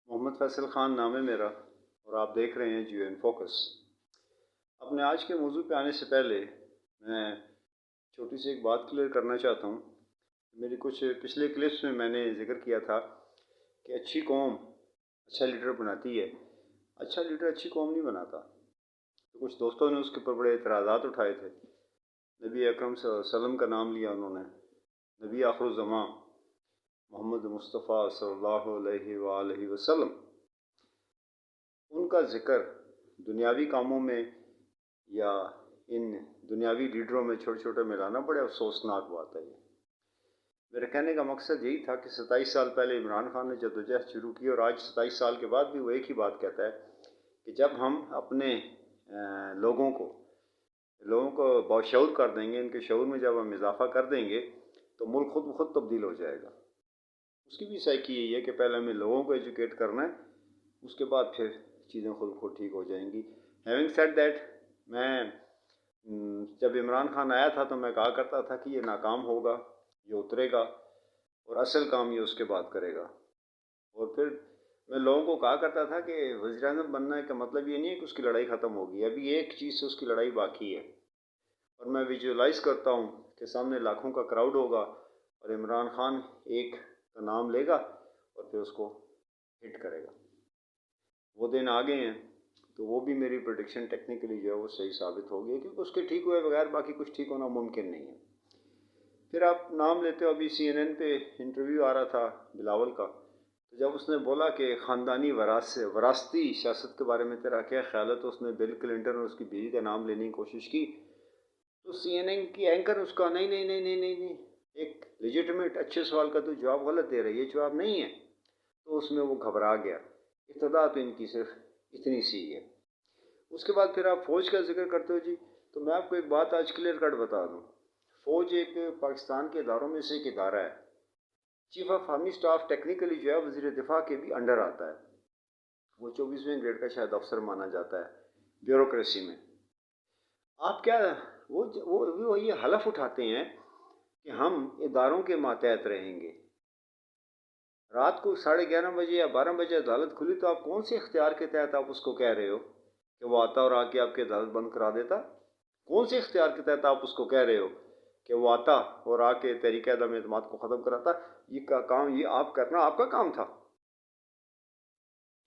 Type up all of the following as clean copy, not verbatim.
محمد فیصل خان نام ہے میرا اور آپ دیکھ رہے ہیں جیو ان فوکس۔ اپنے آج کے موضوع پہ آنے سے پہلے میں چھوٹی سی ایک بات کلیئر کرنا چاہتا ہوں۔ میری کچھ پچھلے کلپس میں نے ذکر کیا تھا کہ اچھی قوم اچھا لیڈر بناتی ہے، اچھا لیڈر اچھی قوم نہیں بناتا۔ تو کچھ دوستوں نے اس کے اوپر بڑے اعتراضات اٹھائے تھے۔ نبی اکرم صلی اللہ علیہ وسلم کا نام لیا انہوں نے، نبی آخر الزماں محمد مصطفیٰ صلی اللہ علیہ وآلہ وسلم، ان کا ذکر دنیاوی کاموں میں یا ان دنیاوی لیڈروں میں چھوٹے چھوٹے ملانا بڑے افسوسناک بات ہے۔ میرے کہنے کا مقصد یہی تھا کہ 27 سال پہلے عمران خان نے جدوجہد شروع کی اور آج 27 سال کے بعد بھی وہ ایک ہی بات کہتا ہے کہ جب ہم اپنے لوگوں کو باشعور کر دیں گے، ان کے شعور میں جب ہم اضافہ کر دیں گے تو ملک خود بخود تبدیل ہو جائے گا۔ اس کی بھی سائیکی یہی ہے کہ پہلے ہمیں لوگوں کو ایجوکیٹ کرنا ہے، اس کے بعد پھر چیزیں خود بخود ٹھیک ہو جائیں گی۔ ہیونگ سیڈ دیٹ، میں جب عمران خان آیا تھا تو میں کہا کرتا تھا کہ یہ ناکام ہوگا، یہ اترے گا اور اصل کام یہ اس کے بعد کرے گا۔ اور پھر میں لوگوں کو کہا کرتا تھا کہ وزیر اعظم بننے کا مطلب یہ نہیں ہے کہ اس کی لڑائی ختم ہوگی، ابھی ایک چیز سے اس کی لڑائی باقی ہے۔ اور میں ویژولائز کرتا ہوں کہ سامنے لاکھوں کا کراؤڈ ہوگا اور عمران خان ایک کا نام لے گا اور پھر اس کو ہٹ کرے گا۔ وہ دن آ گئے ہیں، تو وہ بھی میری پریڈکشن ٹیکنیکلی جو ہے وہ صحیح ثابت ہو گئی، کیونکہ اس کے ٹھیک ہوئے بغیر باقی کچھ ٹھیک ہونا ممکن نہیں ہے۔ پھر آپ نام لیتے ہو، ابھی سی این این پہ انٹرویو آ رہا تھا بلاول کا، تو جب اس نے بولا کہ خاندانی وراثتی سیاست کے بارے میں تیرا کیا خیال ہے، تو اس نے بل کلنٹن اور اس کی بیوی کا نام لینے کی کوشش کی، تو سی این این کی اینکر اس کا نہیں نہیں نہیں نہیں نہیں نہیں، ایک لیجیٹمیٹ اچھے سوال کا تو جواب غلط دے رہا ہے، یہ جواب نہیں ہے۔ تو اس میں وہ گھبرا گیا۔ ابتدا تو ان کی صرف اتنی سی ہے۔ اس کے بعد پھر آپ فوج کا ذکر کرتے ہو جی، تو میں آپ کو ایک بات آج کلیئر کٹ بتا دوں۔ فوج ایک پاکستان کے اداروں میں سے ایک ادارہ ہے۔ Chief of army staff technically جو ہے وزیر دفاع کے بھی انڈر آتا ہے، وہ 24ویں گریڈ کا شاید افسر مانا جاتا ہے بیوروکریسی میں۔ آپ کیا وہ یہ حلف اٹھاتے ہیں کہ ہم اداروں کے ماتحت رہیں گے۔ رات کو 11:30 بجے یا 12 بجے عدالت کھلی تو آپ کون سے اختیار کے تحت آپ اس کو کہہ رہے ہو کہ وہ آتا اور آ کے آپ کی عدالت بند کرا دیتا؟ کون سے اختیار کے تحت آپ اس کو کہہ رہے ہو کہ وہ آتا اور آ کے تحریک عدم اعتماد کو ختم کراتا؟ یہ آپ کرنا آپ کا کام تھا۔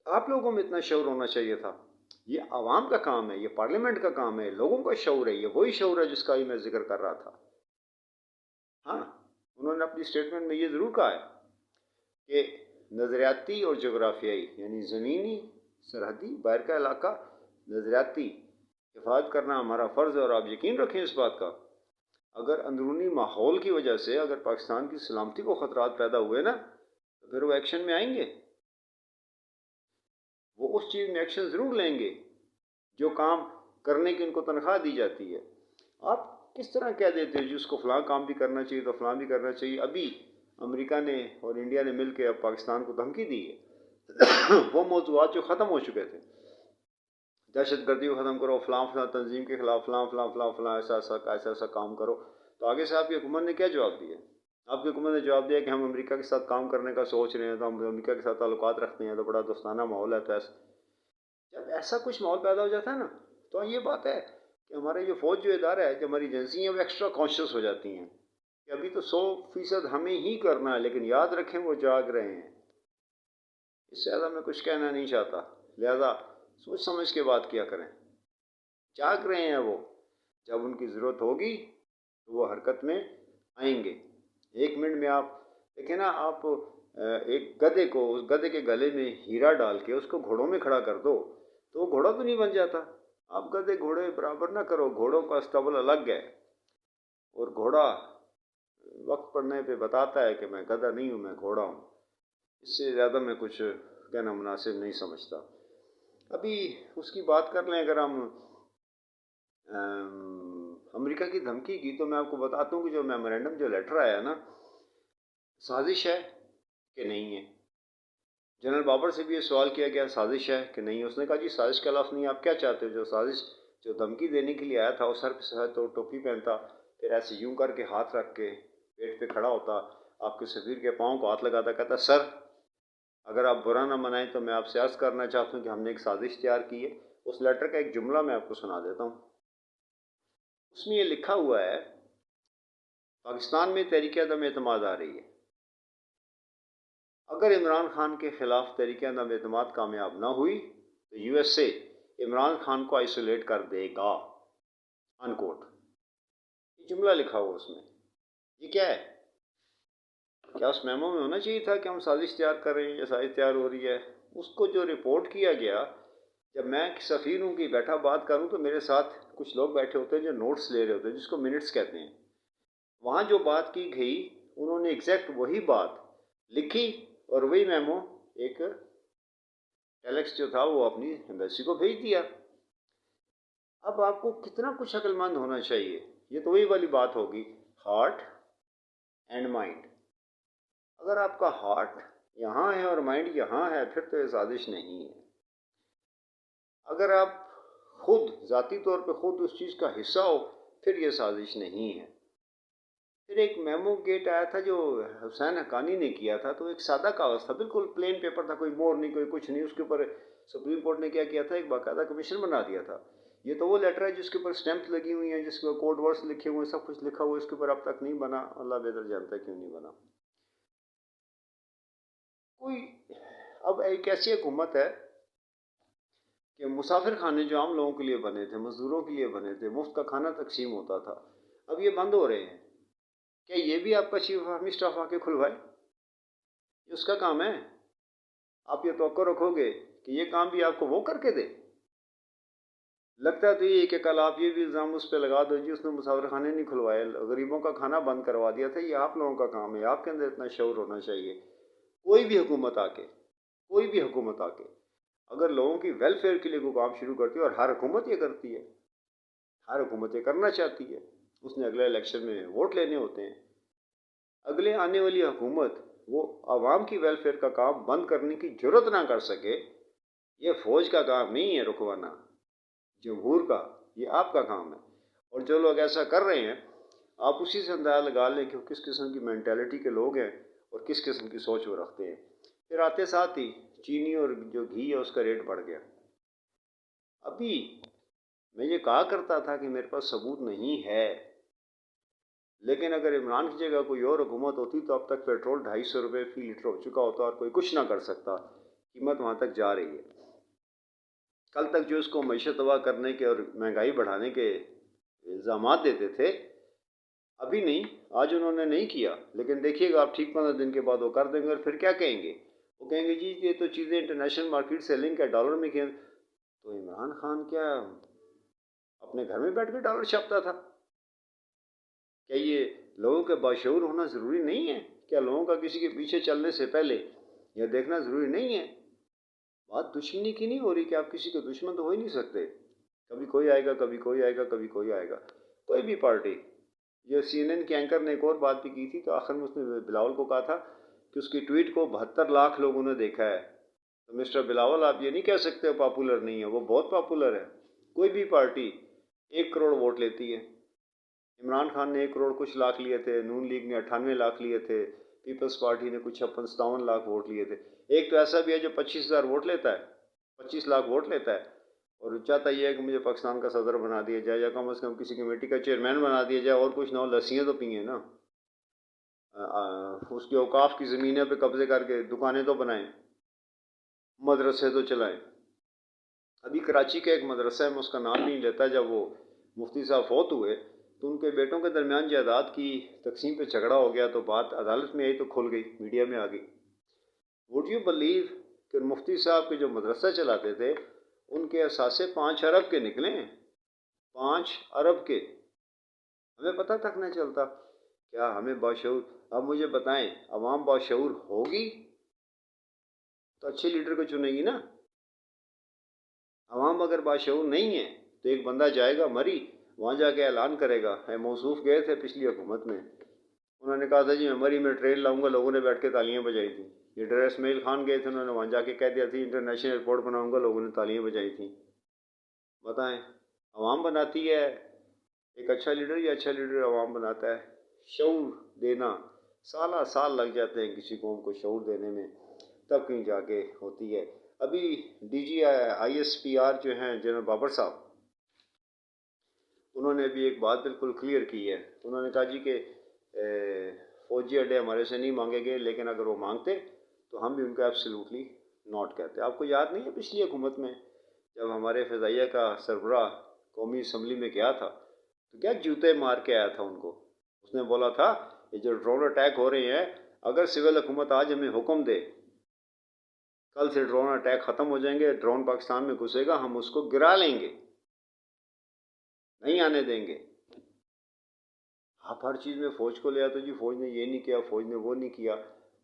آپ لوگوں میں اتنا شعور ہونا چاہیے تھا۔ یہ عوام کا کام ہے، یہ پارلیمنٹ کا کام ہے، لوگوں کا شعور ہے، یہ وہی شعور ہے جس کا ہی میں ذکر کر رہا تھا۔ ہاں، انہوں نے اپنی سٹیٹمنٹ میں یہ ضرور کہا ہے کہ نظریاتی اور جغرافیائی، یعنی زمینی سرحدی باہر کا علاقہ نظریاتی حفاظت کرنا ہمارا فرض ہے، اور آپ یقین رکھیں اس بات کا، اگر اندرونی ماحول کی وجہ سے اگر پاکستان کی سلامتی کو خطرات پیدا ہوئے نا، تو پھر وہ ایکشن میں آئیں گے، وہ اس چیز میں ایکشن ضرور لیں گے جو کام کرنے کی ان کو تنخواہ دی جاتی ہے۔ آپ کس طرح کہہ دیتے ہو جی اس کو فلاں کام بھی کرنا چاہیے تو فلاں بھی کرنا چاہیے؟ ابھی امریکہ نے اور انڈیا نے مل کے اب پاکستان کو دھمکی دی ہے۔ وہ موضوعات جو ختم ہو چکے تھے، دہشت گردی کو ختم کرو، فلاں فلاں تنظیم کے خلاف فلاں فلاں فلاں فلاں ایسا کام کرو، تو آگے سے آپ کی حکومت نے کیا جواب دیا؟ آپ کی حکومت نے جواب دیا کہ ہم امریکہ کے ساتھ کام کرنے کا سوچ رہے ہیں، تو ہم امریکہ کے ساتھ تعلقات رکھتے ہیں، تو بڑا دوستانہ ماحول ہے۔ تو جب ایسا کچھ ماحول پیدا ہو جاتا ہے نا، تو یہ بات ہے کہ ہمارے جو فوج جو ادارہ ہے، جو ہماری ایجنسی ہیں، وہ ایکسٹرا کانشیس ہو جاتی ہیں کہ ابھی تو 100% ہمیں ہی کرنا ہے، لیکن یاد رکھیں وہ جاگ رہے ہیں۔ اس سے زیادہ میں کچھ کہنا نہیں چاہتا، لہذا سوچ سمجھ کے بات کیا کریں۔ جاگ رہے ہیں وہ، جب ان کی ضرورت ہوگی تو وہ حرکت میں آئیں گے۔ 1 منٹ میں آپ دیکھیں نا، آپ ایک گدھے کو، اس گدھے کے گلے میں ہیرا ڈال کے اس کو گھوڑوں میں کھڑا کر دو تو وہ گھوڑا تو نہیں بن جاتا۔ آپ گدھے گھوڑے برابر نہ کرو، گھوڑوں کا اسٹبل الگ ہے، اور گھوڑا وقت پڑنے پہ بتاتا ہے کہ میں گدھا نہیں ہوں، میں گھوڑا ہوں۔ اس سے زیادہ میں کچھ کہنا مناسب نہیں سمجھتا۔ ابھی اس کی بات کر لیں، اگر ہم امریکہ کی دھمکی کی، تو میں آپ کو بتاتا ہوں کہ جو میمورینڈم جو لیٹر آیا نا، سازش ہے کہ نہیں ہے؟ جنرل بابر سے بھی یہ سوال کیا گیا سازش ہے کہ نہیں؟ اس نے کہا جی سازش کا لفظ نہیں، آپ کیا چاہتے ہو؟ جو سازش جو دھمکی دینے کے لیے آیا تھا، وہ سر پہ تو ٹوپی پہنتا، پھر ایسے یوں کر کے ہاتھ رکھ کے پیٹ پہ کھڑا ہوتا، آپ کے سفیر کے پاؤں کو ہاتھ لگاتا، کہتا سر اگر آپ برا نہ منائیں تو میں آپ سے عرض کرنا چاہتا ہوں کہ ہم نے ایک سازش تیار کی ہے. اس لیٹر کا ایک جملہ میں آپ کو سنا دیتا ہوں. اس میں یہ لکھا ہوا ہے: پاکستان میں تحریک عدم اعتماد آ رہی ہے. اگر عمران خان کے خلاف تحریک عدم اعتماد کامیاب نہ ہوئی تو U S A Imran Khan کو آئسولیٹ کر دے گا. ان کوٹ. یہ جملہ لکھا ہوا اس میں. یہ کیا ہے؟ کیا اس میمو میں ہونا چاہیے تھا کہ ہم سازش تیار کر رہے ہیں یا سازش تیار ہو رہی ہے؟ اس کو جو رپورٹ کیا گیا، جب میں سفیر ہوں کہ بیٹھا بات کروں تو میرے ساتھ کچھ لوگ بیٹھے ہوتے ہیں جو نوٹس لے رہے ہوتے ہیں، جس کو منٹس کہتے ہیں. وہاں جو بات کی گئی انہوں نے ایگزیکٹ وہی بات لکھی اور وہی میمو ایک ٹیلیکس جو تھا وہ اپنی ایمبیسی کو بھیج دیا. اب آپ کو کتنا کچھ عقل مند ہونا چاہیے. یہ تو وہی والی بات ہوگی، ہارٹ اینڈ مائنڈ. اگر آپ کا ہارٹ یہاں ہے اور مائنڈ یہاں ہے پھر تو یہ سازش نہیں ہے. اگر آپ خود ذاتی طور پہ خود اس چیز کا حصہ ہو پھر یہ سازش نہیں ہے. پھر ایک میمو گیٹ آیا تھا جو حسین حقانی نے کیا تھا، تو ایک سادہ کاغذ تھا، بالکل پلین پیپر تھا، کوئی مور نہیں کوئی کچھ نہیں. اس کے اوپر سپریم کورٹ نے کیا کیا تھا، ایک باقاعدہ کمیشن بنا دیا تھا. یہ تو وہ لیٹر ہے جس کے اوپر اسٹیمپ لگی ہوئی ہیں، جس کے اوپر کوڈ ورڈس لکھے ہوئے ہیں، سب کچھ لکھا ہوا ہے. اس کے اوپر اب تک نہیں بنا. اللہ بہتر جانتا ہے کیوں نہیں بنا. کوئی اب ایک ایسی حکومت ہے کہ مسافر خانے جو عام لوگوں کے لیے بنے تھے، مزدوروں کے لیے بنے تھے، مفت کا کھانا تقسیم ہوتا تھا، اب یہ بند ہو رہے ہیں. کیا یہ بھی آپ کا چیف آف آرمی اسٹاف آ کے کھلوائے؟ یہ اس کا کام ہے. آپ یہ توقع رکھو گے کہ یہ کام بھی آپ کو وہ کر کے دے؟ لگتا تو یہ کہ کل آپ یہ بھی الزام اس پہ لگا دو جی اس نے مسافر خانے نہیں کھلوائے، غریبوں کا کھانا بند کروا دیا تھا. یہ آپ لوگوں کا کام ہے، آپ کے اندر اتنا شعور ہونا چاہیے. کوئی بھی حکومت آ کے اگر لوگوں کی ویلفیئر کے لیے کوئی کام شروع کرتی ہے، اور ہر حکومت یہ کرتی ہے، ہر حکومت یہ کرنا چاہتی ہے، اس نے اگلے الیکشن میں ووٹ لینے ہوتے ہیں. اگلے آنے والی حکومت وہ عوام کی ویلفیئر کا کام بند کرنے کی جرت نہ کر سکے. یہ فوج کا کام نہیں ہے رکوانا، جمہور کا. یہ آپ کا کام ہے. اور جو لوگ ایسا کر رہے ہیں آپ اسی سے اندازہ لگا لیں کہ وہ کس قسم کی مینٹیلٹی کے لوگ ہیں اور کس قسم کی سوچ وہ رکھتے ہیں. پھر آتے ساتھ ہی چینی اور جو گھی ہے اس کا ریٹ بڑھ گیا. ابھی میں یہ کہا کرتا تھا کہ میرے پاس ثبوت نہیں ہے، لیکن اگر عمران کی جگہ کوئی اور حکومت ہوتی تو اب تک پیٹرول 250 روپے فی لیٹر ہو چکا ہوتا اور کوئی کچھ نہ کر سکتا. قیمت وہاں تک جا رہی ہے. کل تک جو اس کو معیشت تباہ کرنے کے اور مہنگائی بڑھانے کے الزامات دیتے تھے، ابھی نہیں، آج انہوں نے نہیں کیا، لیکن دیکھیے گا آپ ٹھیک 15 دن کے بعد وہ کر دیں گے. اور پھر کیا کہیں گے؟ وہ کہیں گے جی یہ تو چیزیں انٹرنیشنل مارکیٹ سے لنک ہے، ڈالر میں کہیں. تو عمران خان کیا اپنے گھر میں بیٹھ کے ڈالر چھاپتا تھا؟ کیا یہ لوگوں کے باشعور ہونا ضروری نہیں ہے؟ کیا لوگوں کا کسی کے پیچھے چلنے سے پہلے یہ دیکھنا ضروری نہیں ہے؟ بات دشمنی کی نہیں ہو رہی کہ آپ کسی کے دشمن تو ہو ہی نہیں سکتے. کبھی کوئی آئے گا، کبھی کوئی آئے گا، کبھی کوئی آئے گا. کوئی بھی پارٹی. یہ سی این این کے اینکر نے ایک اور بات بھی کی تھی، تو آخر میں اس نے بلاول کو کہا تھا کہ اس کی ٹویٹ کو 72 لاکھ لوگوں نے دیکھا ہے. تو مسٹر بلاول آپ یہ نہیں کہہ سکتے پاپولر نہیں ہے، وہ بہت پاپولر ہے. کوئی بھی پارٹی 1 کروڑ ووٹ لیتی ہے. عمران خان نے 1 کروڑ کچھ لاکھ لیے تھے، نون لیگ نے 98 لاکھ لیے تھے، پیپلز پارٹی نے کچھ 57 لاکھ ووٹ لیے تھے. ایک تو ایسا بھی ہے جو 25,000 ووٹ لیتا ہے، 25 لاکھ ووٹ لیتا ہے اور چاہتا یہ ہے کہ مجھے پاکستان کا صدر بنا دیا جائے یا کم از کم کسی کمیٹی کا چیئرمین بنا دیا جائے، اور کچھ نہ ہو، لسیاں تو پئیں نا. اس کے اوقاف کی زمینیں پہ قبضے کر کے دکانیں تو بنائیں، مدرسے تو چلائیں. ابھی کراچی کا ایک مدرسہ ہے، میں اس کا نام نہیں لیتا، جب وہ مفتی صاحب فوت ہوئے تو ان کے بیٹوں کے درمیان جائیداد کی تقسیم پہ جھگڑا ہو گیا، تو بات عدالت میں آئی تو کھل گئی، میڈیا میں آ گئی. وڈ یو بلیو کہ مفتی صاحب کے جو مدرسہ چلاتے تھے ان کے اثاثے 5 ارب کے نکلے ہیں. 5 ارب کے. ہمیں پتہ تک نہ چلتا. کیا ہمیں باشعور؟ اب مجھے بتائیں، عوام باشعور ہوگی تو اچھے لیڈر کو چنے گی نا. عوام اگر باشعور نہیں ہے تو ایک بندہ جائے گا مری، وہاں جا کے اعلان کرے گا. موصوف گئے تھے پچھلی حکومت میں، انہوں نے کہا تھا جی میں مری میں ٹرین لاؤں گا، لوگوں نے بیٹھ کے تالیاں بجائی تھیں. لیڈر اسماعیل خان گئے تھے، انہوں نے وہاں جا کے کہہ دیا تھی انٹرنیشنل ایئرپورٹ بناؤں گا، لوگوں نے تالیاں بجائی تھیں. بتائیں، عوام بناتی ہے ایک اچھا لیڈر یا اچھا لیڈر عوام بناتا ہے؟ شعور دینا سالہ سال لگ جاتے ہیں کسی قوم کو شعور دینے میں. تب کہیں جا کے ہوتی ہے۔ ابھی D G I S P R جو ہیں جنرل بابر صاحب، انہوں نے بھی ایک بات بالکل کلیئر کی ہے۔ انہوں نے کہا جی کہ فوجی اڈے ہمارے سے نہیں مانگے گئے، لیکن اگر وہ مانگتے تو ہم بھی ان کو ایبسلیوٹلی نوٹ کہتے۔ آپ کو یاد نہیں ہے پچھلی حکومت میں جب ہمارے فضائیہ کا سربراہ قومی اسمبلی میں گیا تھا تو کیا جوتے مار کے آیا تھا ان کو؟ اس نے بولا تھا یہ جو ڈرون اٹیک ہو رہے ہیں، اگر سول حکومت آج ہمیں حکم دے کل سے ڈرون اٹیک ختم ہو جائیں گے، ڈرون پاکستان میں گھسے گا، ہم اس کو گرا لیں گے، نہیں آنے دیں گے۔ آپ ہر چیز میں فوج کو لے آتے جی فوج نے یہ نہیں کیا، فوج نے وہ نہیں کیا۔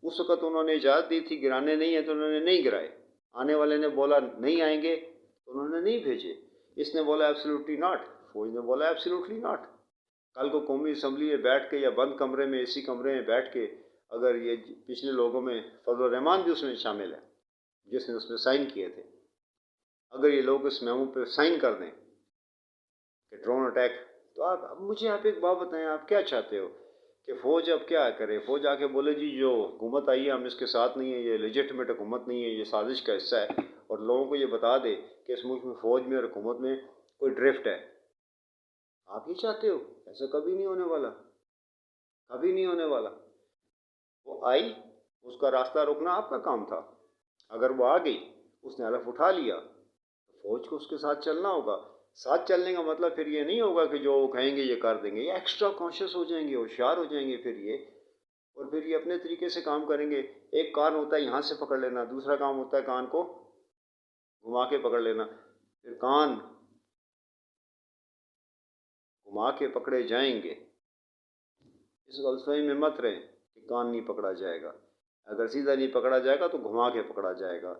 اس وقت انہوں نے اجازت دی تھی گرانے نہیں ہیں تو انہوں نے نہیں گرائے۔ آنے والے نے بولا نہیں آئیں گے تو انہوں نے نہیں بھیجے۔ اس نے بولا ایبسلیوٹلی ناٹ، فوج نے بولا ایبسلیوٹلی ناٹ۔ کل کو قومی اسمبلی میں بیٹھ کے یا بند کمرے میں اسی کمرے میں بیٹھ کے اگر یہ پچھلے لوگوں میں فضل الرحمان بھی اس میں شامل ہے جس نے اس میں سائن کیے تھے، اگر یہ لوگ اس میمو پہ سائن کر دیں کہ ڈرون اٹیک، تو اب مجھے آپ ایک بات بتائیں، آپ کیا چاہتے ہو کہ فوج اب کیا کرے؟ فوج آ کے بولے جی جو حکومت آئی ہے ہم اس کے ساتھ نہیں ہیں، یہ لیجٹمیٹ حکومت نہیں ہے، یہ سازش کا حصہ ہے، اور لوگوں کو یہ بتا دے کہ اس ملک میں فوج میں اور حکومت میں کوئی ڈرفٹ ہے؟ آپ یہ چاہتے ہو؟ ایسا کبھی نہیں ہونے والا، کبھی نہیں ہونے والا۔ وہ آئی، اس کا راستہ روکنا آپ کا کام تھا۔ اگر وہ آ گئی، اس نے حلف اٹھا لیا، تو فوج کو اس کے ساتھ چلنا ہوگا۔ ساتھ چلنے کا مطلب پھر یہ نہیں ہوگا کہ جو وہ کہیں گے یہ کر دیں گے، یہ ایکسٹرا کانشیس ہو جائیں گے، ہوشیار ہو جائیں گے پھر یہ، اور پھر یہ اپنے طریقے سے کام کریں گے۔ ایک کان ہوتا ہے یہاں سے پکڑ لینا، دوسرا کام ہوتا ہے کان کو گھما کے پکڑ لینا۔ پھر کان گھما کے پکڑے جائیں گے، اس غلط فہمی میں مت رہیں کہ کان نہیں پکڑا جائے گا۔ اگر سیدھا نہیں پکڑا جائے گا تو گھما کے پکڑا جائے گا۔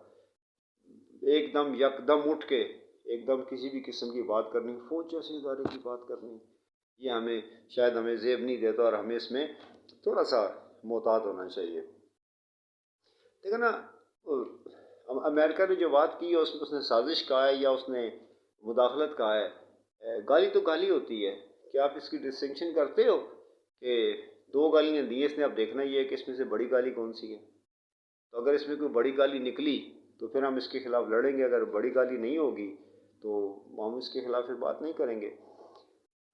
ایک دم یکدم اٹھ کے ایک دم کسی بھی قسم کی بات کرنی، فوج جیسے ادارے کی بات کرنی، یہ ہمیں شاید ہمیں زیب نہیں دیتا، اور ہمیں اس میں تھوڑا سا محتاط ہونا چاہیے۔ دیکھیں نا، امریکہ نے جو بات کی ہے اس نے سازش کہا ہے یا اس نے مداخلت کہا ہے، گالی تو گالی ہوتی ہے۔ کیا آپ اس کی ڈسٹنکشن کرتے ہو کہ دو گالیاں دی اس نے، اب دیکھنا یہ ہے کہ اس میں سے بڑی گالی کون سی ہے؟ تو اگر اس میں کوئی بڑی گالی نکلی تو پھر ہم اس کے خلاف لڑیں گے، اگر بڑی گالی نہیں ہوگی تو ہم اس کے خلاف پھر بات نہیں کریں گے۔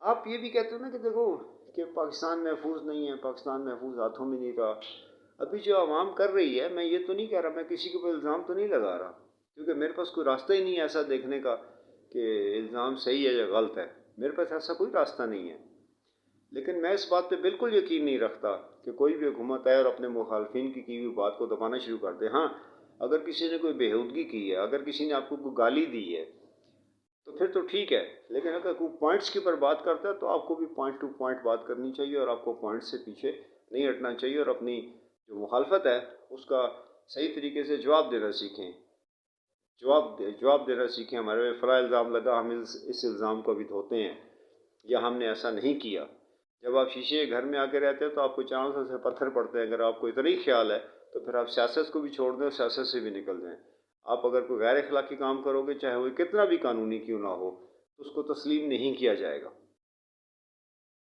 آپ یہ بھی کہتے ہو نا کہ دیکھو کہ پاکستان محفوظ نہیں ہے، پاکستان محفوظ ہاتھوں میں نہیں رہا۔ ابھی جو عوام کر رہی ہے، میں یہ تو نہیں کہہ رہا، میں کسی کے اوپر الزام تو نہیں لگا رہا، کیونکہ میرے پاس کوئی راستہ ہی نہیں ہے ایسا دیکھنے کا کہ الزام صحیح ہے یا غلط ہے، میرے پاس ایسا کوئی راستہ نہیں ہے۔ لیکن میں اس بات پہ بالکل یقین نہیں رکھتا کہ کوئی بھی حکومت آئے اور اپنے مخالفین کی ہوئی بات کو دبانا شروع کر دے۔ ہاں، اگر کسی نے کوئی بےہودگی کی ہے، اگر کسی نے آپ کو کوئی گالی دی ہے تو پھر تو ٹھیک ہے، لیکن اگر کوئی پوائنٹس کے اوپر بات کرتا ہے تو آپ کو بھی پوائنٹ ٹو پوائنٹ بات کرنی چاہیے، اور آپ کو پوائنٹ سے پیچھے نہیں ہٹنا چاہیے، اور اپنی جو مخالفت ہے اس کا صحیح طریقے سے جواب دینا سیکھیں، جواب دینا سیکھیں۔ ہمارے فلاں الزام لگا، ہم اس الزام کو ابھی دھوتے ہیں، یا ہم نے ایسا نہیں کیا۔ جب آپ شیشے گھر میں آ کے رہتے ہیں تو آپ کو چاروں سے پتھر پڑتے ہیں۔ اگر آپ کو اتنا ہی خیال ہے تو پھر آپ سیاست کو بھی چھوڑ دیں اور سیاست سے بھی نکل جائیں۔ آپ اگر کوئی غیر اخلاقی کام کرو گے، چاہے وہ کتنا بھی قانونی کیوں نہ ہو، تو اس کو تسلیم نہیں کیا جائے گا،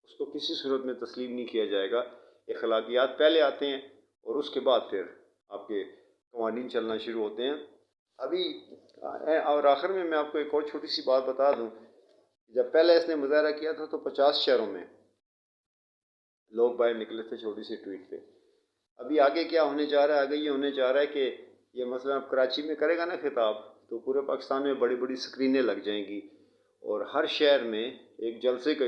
اس کو کسی صورت میں تسلیم نہیں کیا جائے گا۔ اخلاقیات پہلے آتے ہیں اور اس کے بعد پھر آپ کے قوانین چلنا شروع ہوتے ہیں۔ ابھی اور آخر میں آپ کو ایک اور چھوٹی سی بات بتا دوں، جب پہلے اس نے مظاہرہ کیا تھا تو 50 شہروں میں لوگ باہر نکلے تھے چھوٹی سی ٹویٹ پہ۔ ابھی آگے کیا ہونے جا رہا ہے؟ آگے یہ ہونے جا رہا ہے کہ یہ مثلا اب کراچی میں کرے گا نا خطاب، تو پورے پاکستان میں بڑی بڑی سکرینیں لگ جائیں گی، اور ہر شہر میں ایک جلسے کا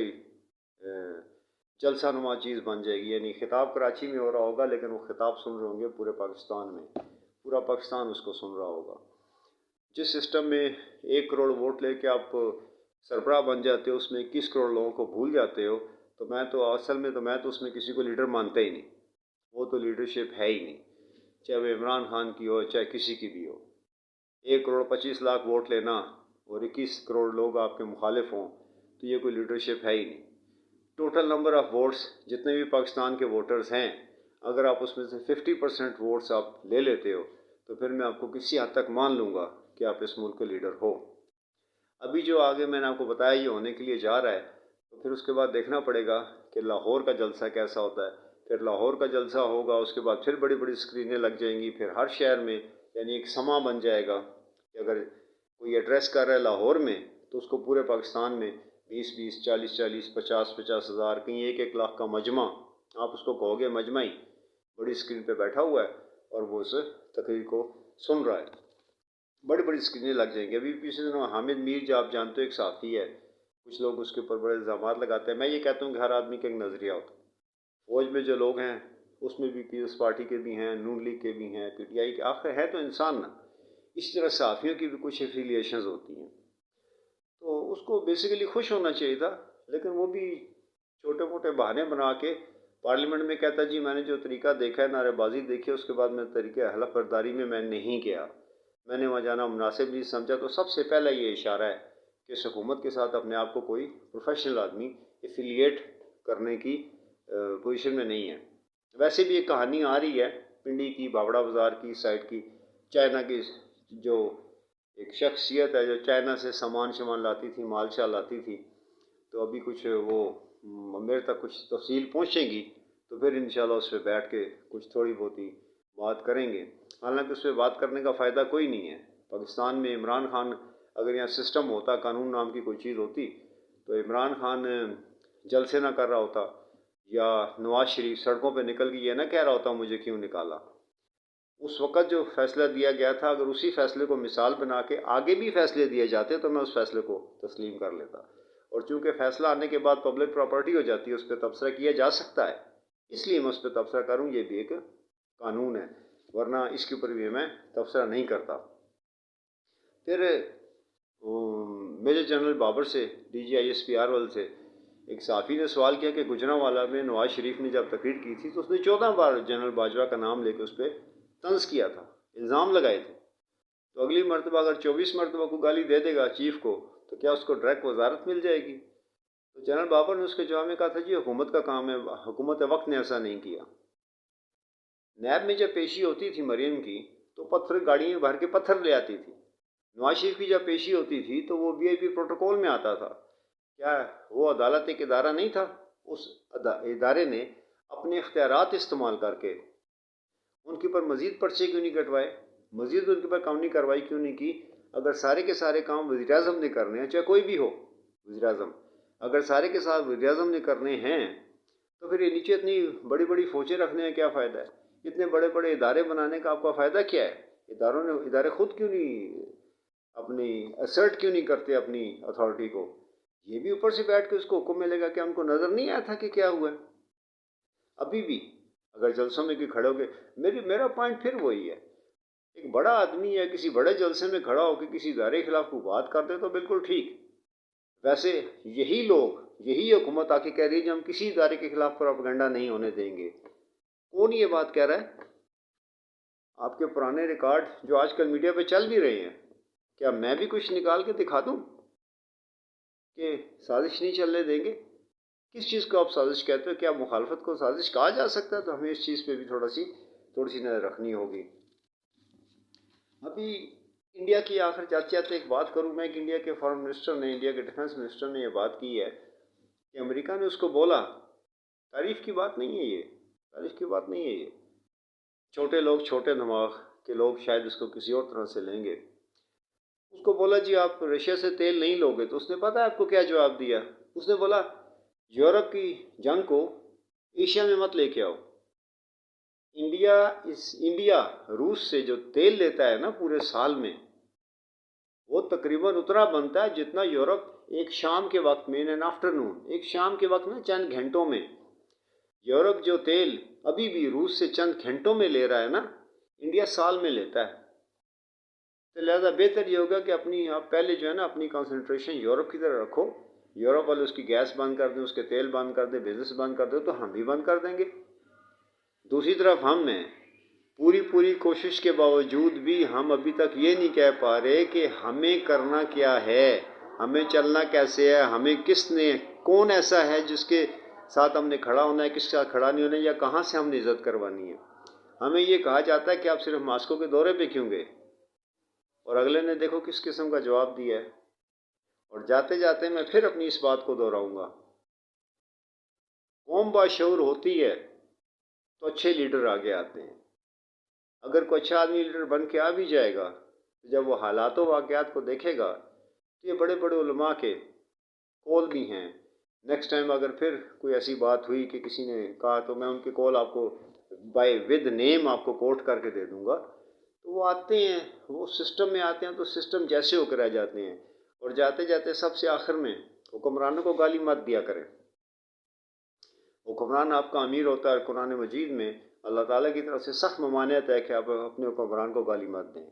جلسہ نما چیز بن جائے گی، یعنی خطاب کراچی میں ہو رہا ہوگا لیکن وہ خطاب سن رہے ہوں گے پورے پاکستان میں، پورا پاکستان اس کو سن رہا ہوگا۔ جس سسٹم میں 1 کروڑ ووٹ لے کے آپ سربراہ بن جاتے ہو، اس میں 21 کروڑ لوگوں کو بھول جاتے ہو، تو میں تو اس میں کسی کو لیڈر مانتا ہی نہیں، وہ تو لیڈرشپ ہے ہی نہیں، چاہے وہ عمران خان کی ہو چاہے کسی کی بھی ہو۔ 1 کروڑ 25 لاکھ ووٹ لینا اور 21 کروڑ لوگ آپ کے مخالف ہوں تو یہ کوئی لیڈرشپ ہے ہی نہیں۔ ٹوٹل نمبر آف ووٹس جتنے بھی پاکستان کے ووٹرز ہیں، اگر آپ اس میں سے 50% ووٹس آپ لے لیتے ہو تو پھر میں آپ کو کسی حد تک مان لوں گا کہ آپ اس ملک کے لیڈر ہو۔ ابھی جو آگے میں نے آپ کو بتایا یہ ہونے کے لیے جا رہا ہے، تو پھر اس کے بعد دیکھنا پڑے گا کہ لاہور کا جلسہ کیسا ہوتا ہے۔ پھر لاہور کا جلسہ ہوگا، اس کے بعد پھر بڑی بڑی سکرینیں لگ جائیں گی، پھر ہر شہر میں یعنی ایک سما بن جائے گا کہ اگر کوئی ایڈریس کر رہا ہے لاہور میں تو اس کو پورے پاکستان میں 20 40 50 ہزار کہیں 1 لاکھ کا مجمع، آپ اس کو کہو گے مجمع ہی بڑی اسکرین پہ بیٹھا ہوا ہے اور وہ اس تقریر کو سن رہا ہے، بڑی بڑی اسکرینیں لگ جائیں گی۔ ابھی پچھلے دنوں حامد میر جو آپ جانتے ہو ایک صحافی ہے، کچھ لوگ اس کے اوپر بڑے الزامات لگاتے ہیں، میں یہ کہتا ہوں کہ ہر آدمی کا ایک نظریہ ہوتا ہے۔ فوج میں جو لوگ ہیں اس میں بھی پیپلز پارٹی کے بھی ہیں، نون لیگ کے بھی ہیں، پی ٹی آئی کے، آخر ہے تو انسان نا۔ اس طرح صحافیوں کی بھی کچھ ایفیلیشنز ہوتی ہیں، تو اس کو بیسیکلی خوش ہونا چاہیے تھا، لیکن وہ بھی چھوٹے موٹے بہانے بنا کے پارلیمنٹ میں کہتا جی میں نے جو طریقہ دیکھا ہے، نعرے بازی دیکھی ہے، اس کے بعد میں طریقہ حلف برداری میں نہیں گیا، میں نے وہاں جانا مناسب نہیں سمجھا۔ تو سب سے پہلا یہ اشارہ ہے کہ اس حکومت کے ساتھ اپنے آپ کو کوئی پروفیشنل آدمی ایفیلیٹ کرنے کی پوزیشن میں نہیں ہے۔ ویسے بھی ایک کہانی آ رہی ہے پنڈی کی، باوڑا بازار کی سائڈ کی، چائنا کی جو ایک شخصیت ہے جو چائنا سے سامان لاتی تھی، مال شال لاتی تھی، تو ابھی کچھ وہ میرے تک کچھ تفصیل پہنچے گی تو پھر انشاءاللہ اس پہ بیٹھ کے کچھ تھوڑی بہت ہی بات کریں گے۔ حالانکہ اس پہ بات کرنے کا فائدہ کوئی نہیں ہے۔ پاکستان میں عمران خان اگر یہاں سسٹم ہوتا، قانون نام کی کوئی چیز ہوتی، تو عمران خان جلسے نہ کر رہا ہوتا، یا نواز شریف سڑکوں پہ نکل کے یہ نہ کہہ رہا ہوتا مجھے کیوں نکالا۔ اس وقت جو فیصلہ دیا گیا تھا، اگر اسی فیصلے کو مثال بنا کے آگے بھی فیصلے دیے جاتے تو میں اس فیصلے کو تسلیم کر لیتا، اور چونکہ فیصلہ آنے کے بعد پبلک پراپرٹی ہو جاتی ہے، اس پہ تبصرہ کیا جا سکتا ہے، اس لیے میں اس پہ تبصرہ کروں، یہ بھی ایک قانون ہے، ورنہ اس کے اوپر بھی میں تبصرہ نہیں کرتا۔ پھر میجر جنرل بابر سے، ڈی جی آئی ایس پی آرول سے ایک صحافی نے سوال کیا کہ گجرانوالہ میں نواز شریف نے جب تقریر کی تھی تو اس نے 14 بار جنرل باجوہ کا نام لے کے اس پہ طنز کیا تھا، الزام لگائے تھے، تو اگلی مرتبہ اگر 24 مرتبہ کو گالی دے دے گا چیف کو تو کیا اس کو ڈائریکٹ وزارت مل جائے گی؟ تو جنرل بابر نے اس کے جواب میں کہا تھا جی حکومت کا کام ہے، حکومت وقت نے ایسا نہیں کیا۔ نیب میں جب پیشی ہوتی تھی مریم کی تو پتھر گاڑی میں بھر کے پتھر لے آتی تھی، نواز شریف کی جب پیشی ہوتی تھی تو وہ وی آئی پی پروٹوکول میں آتا تھا۔ کیا وہ عدالت ایک ادارہ نہیں تھا؟ اس ادارے نے اپنے اختیارات استعمال کر کے ان کے اوپر مزید پرچے کیوں نہیں کٹوائے، مزید ان کے اوپر قانونی کارروائی کیوں نہیں کی؟ اگر سارے کے سارے کام وزیر اعظم نے کرنے ہیں، چاہے کوئی بھی ہو وزیر اعظم، اگر سارے کے ساتھ وزیر اعظم نے کرنے ہیں تو پھر یہ نیچے اتنی بڑی بڑی فوجیں رکھنے کا کیا فائدہ ہے؟ اتنے بڑے بڑے ادارے بنانے کا آپ کا فائدہ کیا ہے؟ ادارے خود کیوں نہیں اپنی اسرٹ کیوں نہیں کرتے اپنی اتھارٹی کو؟ یہ بھی اوپر سے بیٹھ کے اس کو حکم ملے گا کہ ہم کو نظر نہیں آیا تھا کہ کیا ہوا ہے؟ ابھی بھی اگر جلسوں میں کہ کھڑے ہو کے میرا پوائنٹ پھر وہی ہے، ایک بڑا آدمی ہے کسی بڑے جلسے میں کھڑا ہو کے کسی ادارے کے خلاف کوئی بات کر دے تو بالکل ٹھیک، ویسے یہی لوگ یہی حکومت آ کے کہہ رہی ہے کہ ہم کسی ادارے کے خلاف پروپیگنڈا نہیں ہونے دیں گے۔ کون یہ بات کہہ رہا ہے؟ آپ کے پرانے ریکارڈ جو آج کل میڈیا پہ چل بھی رہے ہیں، کیا میں بھی کچھ نکال کے دکھا دوں کہ سازش نہیں چلنے دیں گے؟ کس چیز کو آپ سازش کہتے ہو؟ کیا مخالفت کو سازش کہا جا سکتا ہے؟ تو ہمیں اس چیز پہ بھی تھوڑی سی نظر رکھنی ہوگی۔ ابھی انڈیا کی آخر جاتے جاتے ایک بات کروں میں کہ انڈیا کے فارن منسٹر نے، انڈیا کے ڈیفنس منسٹر نے یہ بات کی ہے کہ امریکہ نے اس کو بولا، تعریف کی بات نہیں ہے یہ، تعریف کی بات نہیں ہے یہ، چھوٹے لوگ چھوٹے دماغ کے لوگ شاید اس کو کسی اور طرح سے لیں گے، اس کو بولا جی آپ رشیا سے تیل نہیں لو گے، تو اس نے پتہ ہے آپ کو کیا جواب دیا؟ اس نے بولا یورپ کی جنگ کو ایشیا میں مت لے کے آؤ، انڈیا روس سے جو تیل لیتا ہے نا پورے سال میں، وہ تقریباً اتنا بنتا ہے جتنا یورپ ایک شام کے وقت میں، ان آفٹرنون، ایک شام کے وقت میں چند گھنٹوں میں، یورپ جو تیل ابھی بھی روس سے چند گھنٹوں میں لے رہا ہے نا، انڈیا سال میں لیتا ہے۔ تو لہٰذا بہتر یہ ہوگا کہ آپ پہلے جو ہے نا اپنی کنسنٹریشن یورپ کی طرح رکھو، یورپ والے اس کی گیس بند کر دیں، اس کے تیل بند کر دیں، بزنس بند کر دیں، تو ہم بھی بند کر دیں گے۔ دوسری طرف ہم نے پوری کوشش کے باوجود بھی ہم ابھی تک یہ نہیں کہہ پا رہے کہ ہمیں کرنا کیا ہے، ہمیں چلنا کیسے ہے، ہمیں کون ایسا ہے جس کے ساتھ ہم نے کھڑا ہونا ہے، کس کے ساتھ کھڑا نہیں ہونا ہے، یا کہاں سے ہم نے عزت کروانی ہے۔ ہمیں یہ کہا جاتا ہے کہ آپ صرف ماسکو کے دورے پہ کیوں گئے، اور اگلے نے دیکھو کس قسم کا جواب دیا ہے۔ اور جاتے جاتے میں پھر اپنی اس بات کو دہراؤں گا، قوم باشعور ہوتی ہے تو اچھے لیڈر آگے آتے ہیں، اگر کوئی اچھا آدمی لیڈر بن کے آ بھی جائے گا تو جب وہ حالات و واقعات کو دیکھے گا تو یہ بڑے بڑے علماء کے قول بھی ہیں. نیکسٹ ٹائم اگر پھر کوئی ایسی بات ہوئی کہ کسی نے کہا تو میں ان کے قول آپ کو بائی ود نیم آپ کو کوٹ کر کے دے دوں گا. تو وہ آتے ہیں، وہ سسٹم میں آتے ہیں تو سسٹم جیسے ہو کر رہ جاتے ہیں. اور جاتے جاتے سب سے آخر میں حکمرانوں کو گالی مت دیا کریں. حکمران آپ کا امیر ہوتا ہے. قرآن مجید میں اللہ تعالیٰ کی طرف سے سخت ممانعت ہے کہ آپ اپنے حکمران کو گالی مت دیں.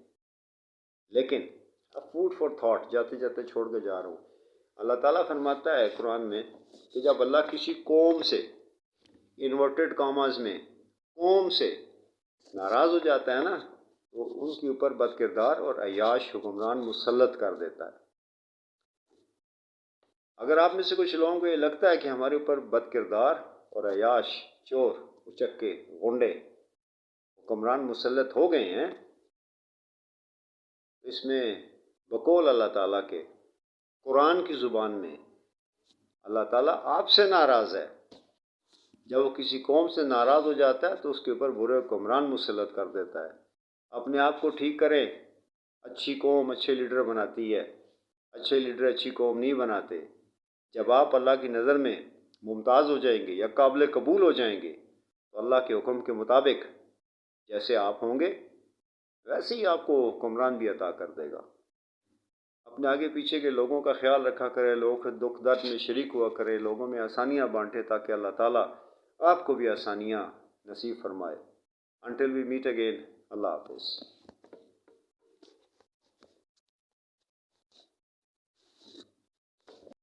لیکن اب فوڈ فار تھاٹ جاتے جاتے چھوڑ کے جا رہا ہوں. اللہ تعالیٰ فرماتا ہے قرآن میں کہ جب اللہ کسی قوم سے انورٹڈ کاماز میں قوم سے ناراض ہو جاتا ہے نا تو ان کے اوپر بد کردار اور عیاش حکمران مسلط کر دیتا ہے. اگر آپ میں سے کچھ لوگوں کو یہ لگتا ہے کہ ہمارے اوپر بد کردار اور عیاش، چور، اچکے، غنڈے حکمران مسلط ہو گئے ہیں، اس میں بقول اللہ تعالیٰ کے قرآن کی زبان میں اللہ تعالیٰ آپ سے ناراض ہے. جب وہ کسی قوم سے ناراض ہو جاتا ہے تو اس کے اوپر برے حکمران مسلط کر دیتا ہے. اپنے آپ کو ٹھیک کریں. اچھی قوم اچھے لیڈر بناتی ہے، اچھے لیڈر اچھی قوم نہیں بناتے. جب آپ اللہ کی نظر میں ممتاز ہو جائیں گے یا قابل قبول ہو جائیں گے تو اللہ کے حکم کے مطابق جیسے آپ ہوں گے ویسے ہی آپ کو حکمران بھی عطا کر دے گا. اپنے آگے پیچھے کے لوگوں کا خیال رکھا کرے، لوگوں کے دکھ درد میں شریک ہوا کرے، لوگوں میں آسانیاں بانٹے تاکہ اللہ تعالیٰ آپ کو بھی آسانیاں نصیب فرمائے. انٹل وی میٹ اگین، اللہ حافظ.